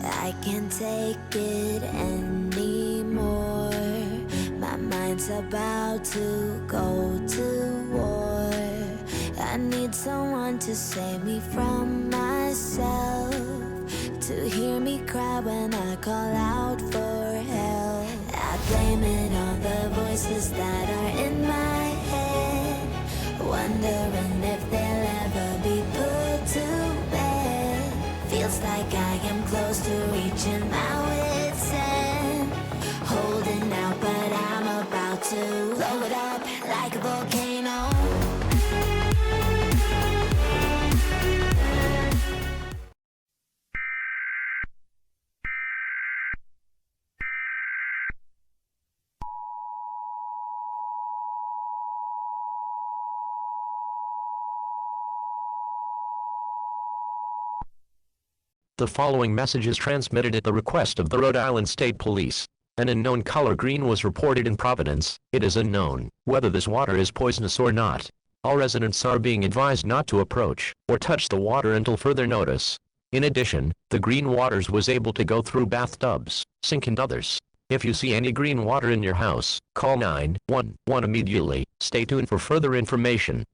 I can't take it anymore. My mind's about to go to war. I need someone to save me from myself, to hear me cry when I call out for help. I blame it on the voices that are in my head, wondering if they'll ever be put to bed. Feels like I am close to reaching my wit's end, holding out but I'm about to blow it up like a volcano. The following message is transmitted at the request of the Rhode Island State Police. An unknown color green was reported in Providence. It is unknown whether this water is poisonous or not. All residents are being advised not to approach or touch the water until further notice. In addition, the green waters was able to go through bathtubs, sink and others. If you see any green water in your house, call 911 immediately. Stay tuned for further information.